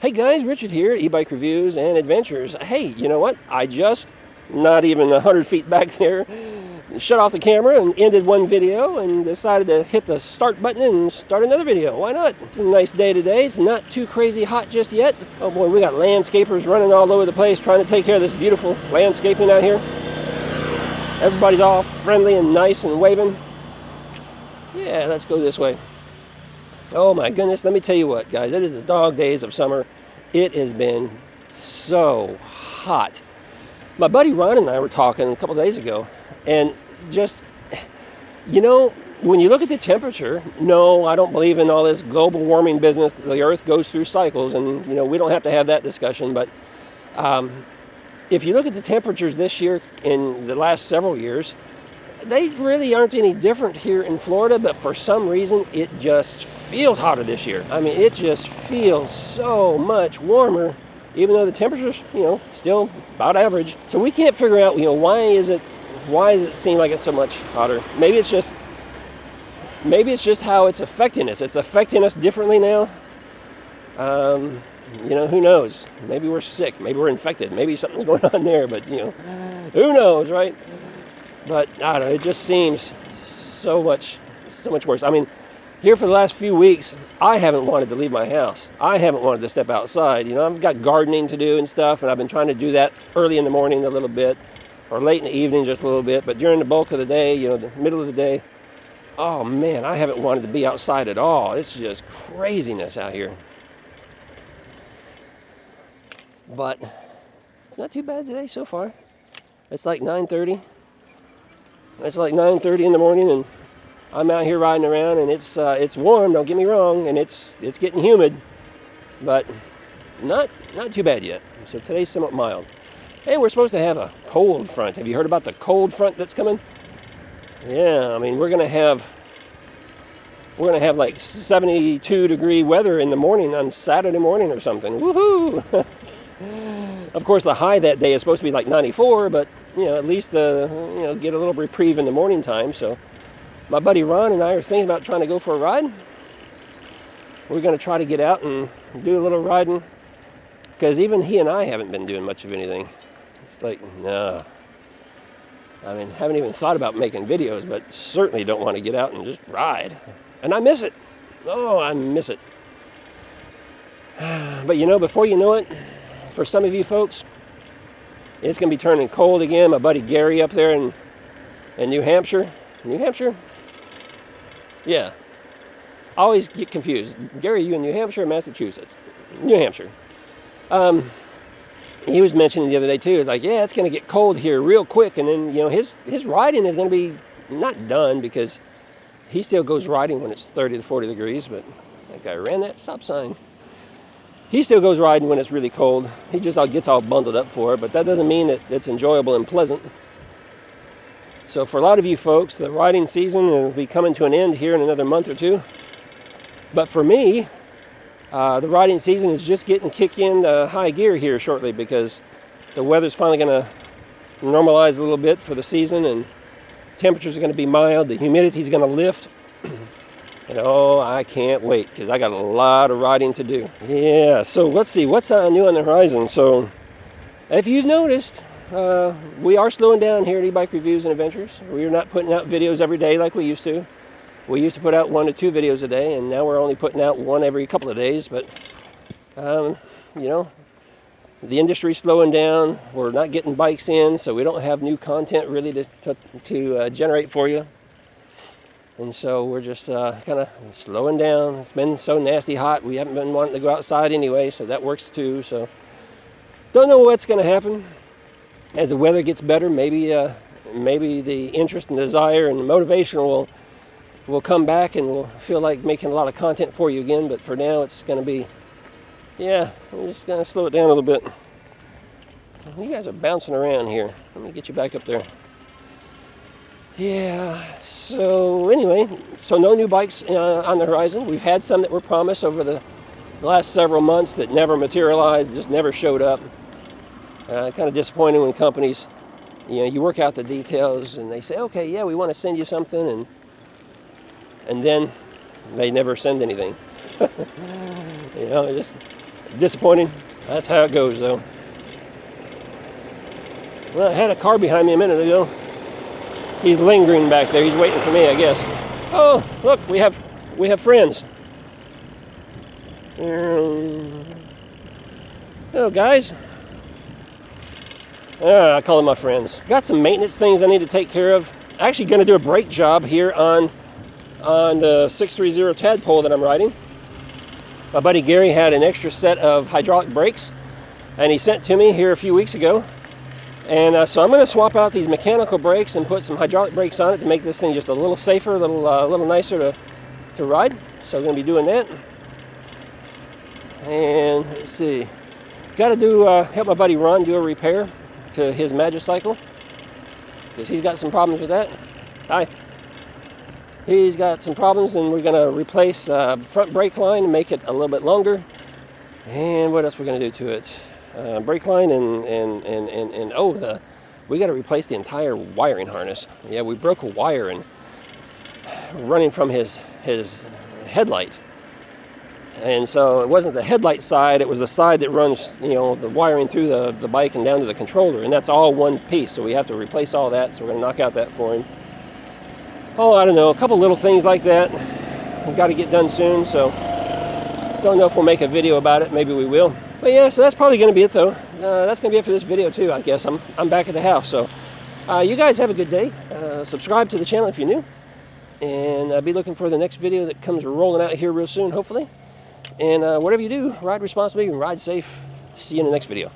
Hey guys, Richard here, eBike Reviews and Adventures. Hey, you know what? I just, not even 100 feet back there, shut off the camera and ended one video and decided to hit the start button and start another video. Why not? It's a nice day today. It's not too crazy hot just yet. Oh boy, we got landscapers running all over the place trying to take care of this beautiful landscaping out here. Everybody's all friendly and nice and waving. Yeah, let's go this way. Oh my goodness, let me tell you what, guys. It is the dog days of summer. It has been so hot. My buddy Ron and I were talking a couple days ago, and just, you know, when you look at the temperature, no, I don't believe in all this global warming business. The earth goes through cycles, and, you know, we don't have to have that discussion, but if you look at the temperatures this year in the last several years, they really aren't any different here in Florida, but for some reason, it just feels hotter this year. I mean, it just feels so much warmer, even though the temperature's, you know, still about average. So we can't figure out, you know, why does it seem like it's so much hotter? Maybe it's just how it's affecting us. It's affecting us differently now. You know, who knows? Maybe we're sick. Maybe we're infected. Maybe something's going on there, but, you know, who knows, right? But I don't know, it just seems so much worse. I mean, here for the last few weeks, I haven't wanted to leave my house. I haven't wanted to step outside. You know, I've got gardening to do and stuff, and I've been trying to do that early in the morning a little bit, or late in the evening just a little bit. But during the bulk of the day, you know, the middle of the day, oh man, I haven't wanted to be outside at all. It's just craziness out here. But it's not too bad today so far. It's like 9:30. It's like 9:30 in the morning, and I'm out here riding around, and it's warm. Don't get me wrong, and it's getting humid, but not too bad yet. So today's somewhat mild. Hey, we're supposed to have a cold front. Have you heard about the cold front that's coming? Yeah, I mean we're gonna have like 72-degree weather in the morning on Saturday morning or something. Woohoo! Of course, the high that day is supposed to be like 94, but you know, at least you know, get a little reprieve in the morning time. So my buddy Ron and I are thinking about trying to go for a ride. We're going to try to get out and do a little riding, because even he and I haven't been doing much of anything. It's like, no. I mean, haven't even thought about making videos, but certainly don't want to get out and just ride. And I miss it. Oh, I miss it. But you know, before you know it, for some of you folks, it's going to be turning cold again. My buddy Gary up there in New Hampshire. New Hampshire? Yeah. I always get confused. Gary, you in New Hampshire or Massachusetts? New Hampshire. He was mentioning the other day too, it's like, yeah, it's going to get cold here real quick. And then, you know, his riding is going to be not done, because he still goes riding when it's 30 to 40 degrees. But that guy ran that stop sign. He still goes riding when it's really cold. He just gets all bundled up for it, but that doesn't mean that it's enjoyable and pleasant. So for a lot of you folks, the riding season will be coming to an end here in another month or two. But for me, the riding season is just getting kicked into high gear here shortly, because the weather's finally going to normalize a little bit for the season, and temperatures are going to be mild. The humidity is going to lift. And oh, I can't wait, because I got a lot of riding to do. Yeah, so let's see, what's new on the horizon? So, if you've noticed, we are slowing down here at eBike Reviews and Adventures. We're not putting out videos every day like we used to. We used to put out 1 to 2 videos a day, and now we're only putting out one every couple of days. But, you know, the industry's slowing down. We're not getting bikes in, so we don't have new content really to generate for you. And so we're just kind of slowing down. It's been so nasty hot. We haven't been wanting to go outside anyway, so that works too. So don't know what's going to happen. As the weather gets better, maybe the interest and desire and motivation will come back, and we'll feel like making a lot of content for you again. But for now, it's going to be, yeah, I'm just going to slow it down a little bit. You guys are bouncing around here. Let me get you back up there. Yeah, so anyway, so no new bikes on the horizon. We've had some that were promised over the last several months that never materialized, just never showed up. Kind of disappointing when companies, you know, you work out the details and they say, okay, yeah, we want to send you something, and then they never send anything. You know, just disappointing. That's how it goes, though. Well, I had a car behind me a minute ago. He's lingering back there. He's waiting for me, I guess. Oh, look, we have friends. Hello, guys. I call them my friends. Got some maintenance things I need to take care of. Actually going to do a brake job here on the 630 Tadpole that I'm riding. My buddy Gary had an extra set of hydraulic brakes, and he sent to me here a few weeks ago. And so I'm going to swap out these mechanical brakes and put some hydraulic brakes on it to make this thing just a little safer, a little nicer to ride. So I'm going to be doing that. And let's see, got to help my buddy Ron do a repair to his Magicycle, because he's got some problems with that. Hi. He's got some problems, and we're going to replace front brake line and make it a little bit longer. And what else we're going to do to it? Brake line and oh, we got to replace the entire wiring harness. Yeah, we broke a wire and running from his headlight. And so it wasn't the headlight side, it was the side that runs, the wiring through the bike and down to the controller. And that's all one piece, so we have to replace all that. So we're going to knock out that for him. Oh, I don't know, a couple little things like that. We've got to get done soon, so don't know if we'll make a video about it. Maybe we will. But yeah, so that's probably going to be it, though. That's going to be it for this video, too, I guess. I'm back at the house, so you guys have a good day. Subscribe to the channel if you're new. And I'll be looking for the next video that comes rolling out here real soon, hopefully. And whatever you do, ride responsibly and ride safe. See you in the next video.